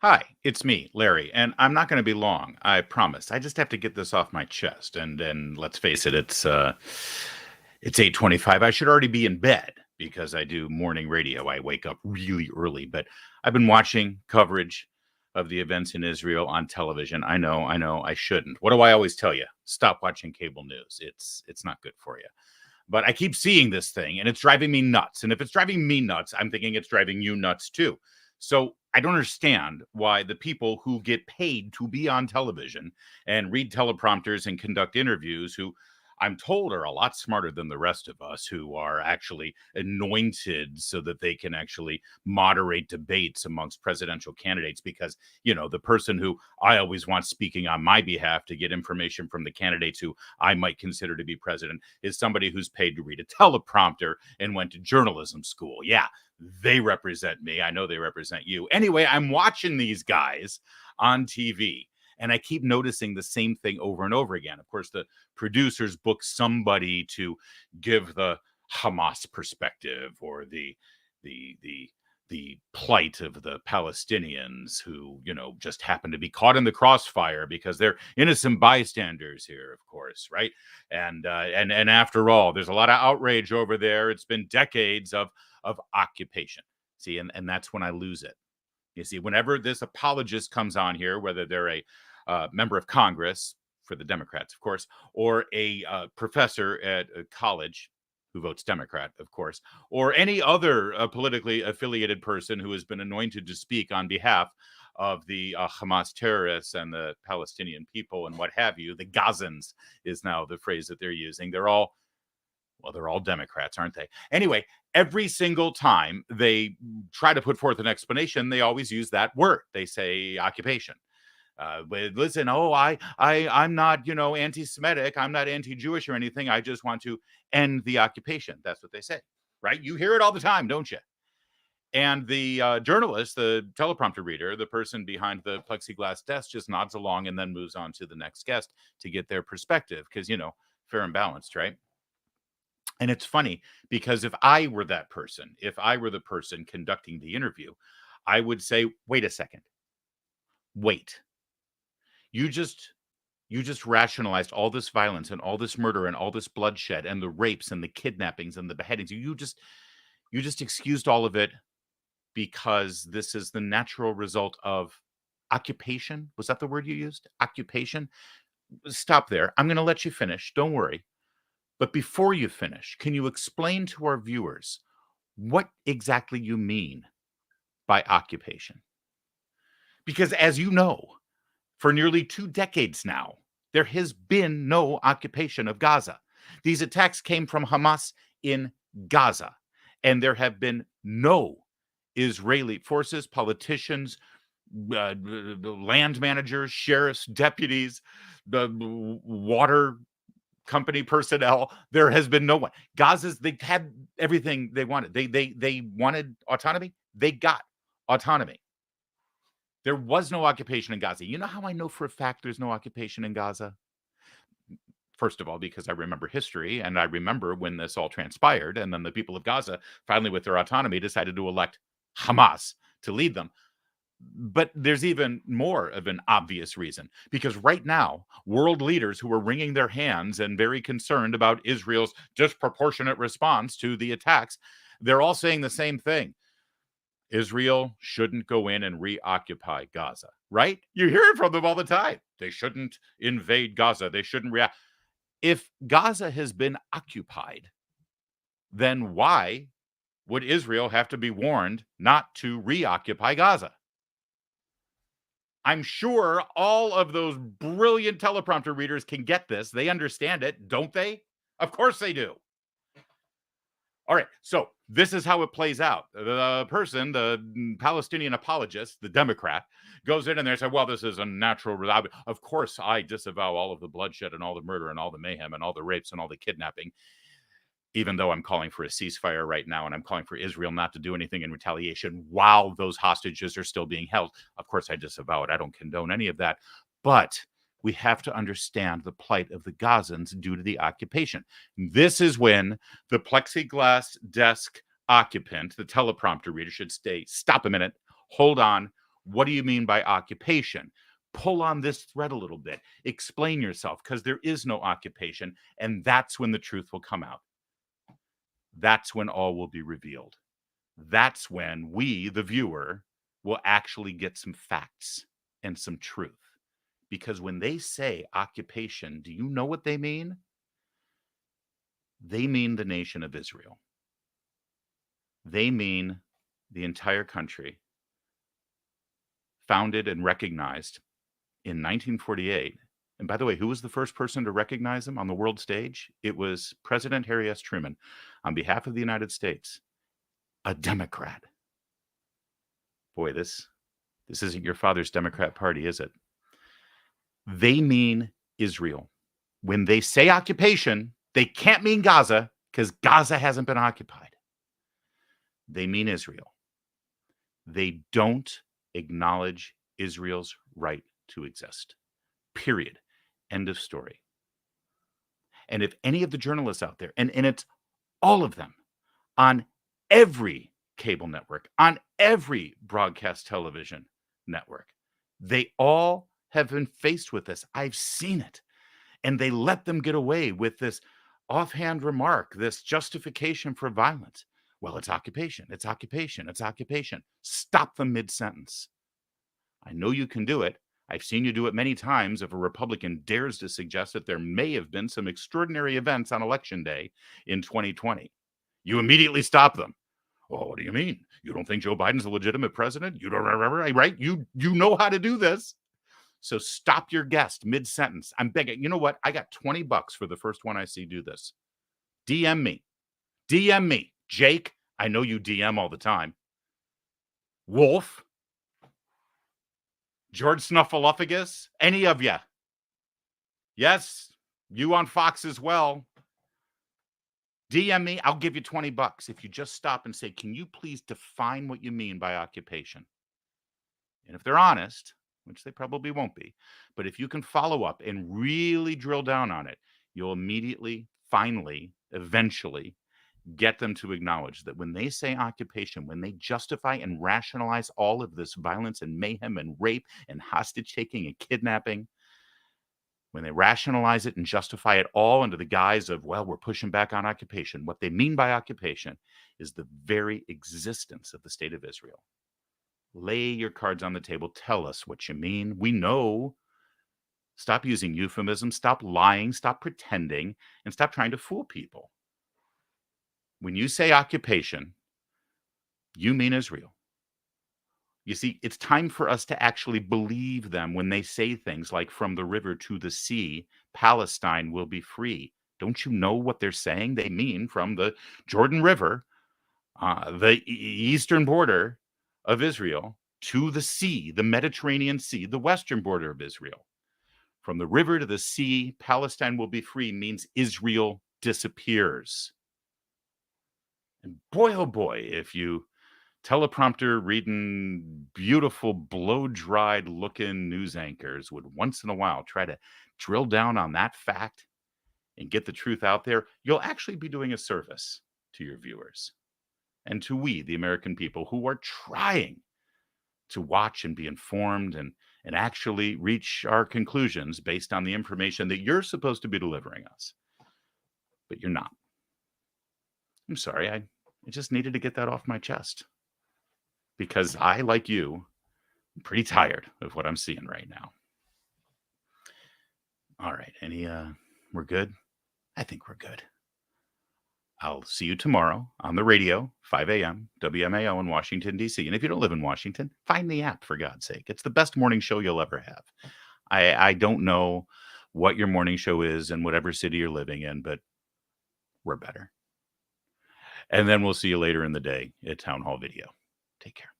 Hi, it's me, Larry, and I'm not going to be long. I promise. I just have to get this off my chest. And then let's face it, it's 8:25. I should already be in bed because I do morning radio. I wake up really early, but I've been watching coverage of the events in Israel on television. I know, I shouldn't. What do I always tell you? Stop watching cable news. It's not good for you. But I keep seeing this thing and it's driving me nuts. And if it's driving me nuts, I'm thinking it's driving you nuts too. So I don't understand why the people who get paid to be on television and read teleprompters and conduct interviews, who I'm told are a lot smarter than the rest of us, who are actually anointed so that they can actually moderate debates amongst presidential candidates. Because, the person who I always want speaking on my behalf to get information from the candidates who I might consider to be president is somebody who's paid to read a teleprompter and went to journalism school. Yeah, they represent me. I know they represent you. Anyway, I'm watching these guys on TV and I keep noticing the same thing over and over again. Of course, the producers book somebody to give the Hamas perspective or the plight of the Palestinians who, just happen to be caught in the crossfire because they're innocent bystanders here, of course, right? And after all, there's a lot of outrage over there. It's been decades of occupation. See, and that's when I lose it. You see, whenever this apologist comes on here, whether they're a member of Congress for the Democrats, of course, or a professor at a college who votes Democrat, of course, or any other politically affiliated person who has been anointed to speak on behalf of the Hamas terrorists and the Palestinian people and what have you, the Gazans is now the phrase that they're using. They're all Democrats, aren't they? Anyway, every single time they try to put forth an explanation, they always use that word. They say occupation. But listen, I'm not, anti-Semitic. I'm not anti-Jewish or anything. I just want to end the occupation. That's what they say, right? You hear it all the time, don't you? And the journalist, the teleprompter reader, the person behind the plexiglass desk just nods along and then moves on to the next guest to get their perspective because, fair and balanced, right? And it's funny because if I were that person, if I were the person conducting the interview, I would say, wait a second, wait. You just you just rationalized all this violence and all this murder and all this bloodshed and the rapes and the kidnappings and the beheadings. You just excused all of it because this is the natural result of occupation. Was that the word you used? Occupation? Stop there. I'm going to let you finish. Don't worry. But before you finish, can you explain to our viewers what exactly you mean by occupation? Because as you know, for nearly 2 decades now, there has been no occupation of Gaza. These attacks came from Hamas in Gaza, and there have been no Israeli forces, politicians, land managers, sheriffs, deputies, the water company personnel. There has been no one. They had everything they wanted. They wanted autonomy. They got autonomy. There was no occupation in Gaza. You know how I know for a fact there's no occupation in Gaza? First of all, because I remember history and I remember when this all transpired. And then the people of Gaza, finally, with their autonomy, decided to elect Hamas to lead them. But there's even more of an obvious reason because right now, world leaders who are wringing their hands and very concerned about Israel's disproportionate response to the attacks, they're all saying the same thing. Israel shouldn't go in and reoccupy Gaza, right? You hear it from them all the time. They shouldn't invade Gaza. They shouldn't react. If Gaza has been occupied, then why would Israel have to be warned not to reoccupy Gaza? I'm sure all of those brilliant teleprompter readers can get this. They understand it, don't they? Of course they do. All right, so this is how it plays out. The person, the Palestinian apologist, the Democrat, goes in and they say, well, this is a natural. Of course, I disavow all of the bloodshed and all the murder and all the mayhem and all the rapes and all the kidnapping, even though I'm calling for a ceasefire right now and I'm calling for Israel not to do anything in retaliation while those hostages are still being held. Of course, I disavow it. I don't condone any of that. But we have to understand the plight of the Gazans due to the occupation. This is when the plexiglass desk occupant, the teleprompter reader, should stop a minute, hold on. What do you mean by occupation? Pull on this thread a little bit. Explain yourself, because there is no occupation. And that's when the truth will come out. That's when all will be revealed. That's when we, the viewer, will actually get some facts and some truth. Because when they say occupation, do you know what they mean? They mean the nation of Israel. They mean the entire country, founded and recognized in 1948. And by the way, who was the first person to recognize them on the world stage? It was President Harry S. Truman on behalf of the United States, a Democrat. Boy, this isn't your father's Democrat Party, is it? They mean Israel. When they say occupation, they can't mean Gaza, because Gaza hasn't been occupied. They mean Israel. They don't acknowledge Israel's right to exist. Period. End of story. And if any of the journalists out there, and it's all of them, on every cable network, on every broadcast television network, they all have been faced with this. I've seen it. And they let them get away with this offhand remark, this justification for violence. Well, it's occupation. It's occupation. It's occupation. Stop them mid-sentence. I know you can do it. I've seen you do it many times. If a Republican dares to suggest that there may have been some extraordinary events on Election Day in 2020, you immediately stop them. Well, what do you mean? You don't think Joe Biden's a legitimate president? You don't, right? You know how to do this. So stop your guest mid-sentence. I'm begging. You know what? I got $20 for the first one I see do this. DM me. DM me. Jake, I know you DM all the time. Wolf. George Snuffleupagus. Any of you. Yes, you on Fox as well. DM me. I'll give you $20 if you just stop and say, can you please define what you mean by occupation? And if they're honest, which they probably won't be, but if you can follow up and really drill down on it, you'll immediately, finally, eventually get them to acknowledge that when they say occupation, when they justify and rationalize all of this violence and mayhem and rape and hostage taking and kidnapping, when they rationalize it and justify it all under the guise of, well, we're pushing back on occupation, what they mean by occupation is the very existence of the state of Israel. Lay your cards on the table. Tell us what you mean. We know. Stop using euphemisms. Stop lying. Stop pretending. And stop trying to fool people. When you say occupation, you mean Israel. You see, it's time for us to actually believe them when they say things like, from the river to the sea, Palestine will be free. Don't you know what they're saying? They mean from the Jordan River, the eastern border of Israel, to the sea, the Mediterranean Sea, the western border of Israel. From the river to the sea, Palestine will be free means Israel disappears. And boy, oh boy, if you teleprompter reading beautiful blow-dried looking news anchors would once in a while try to drill down on that fact and get the truth out there, you'll actually be doing a service to your viewers and to we, the American people, who are trying to watch and be informed and actually reach our conclusions based on the information that you're supposed to be delivering us. But you're not. I'm sorry. I just needed to get that off my chest. Because I, like you, am pretty tired of what I'm seeing right now. All right. We're good? I think we're good. I'll see you tomorrow on the radio, 5 a.m., WMAO in Washington, D.C. And if you don't live in Washington, find the app, for God's sake. It's the best morning show you'll ever have. I don't know what your morning show is in whatever city you're living in, but we're better. And then we'll see you later in the day at Town Hall Video. Take care.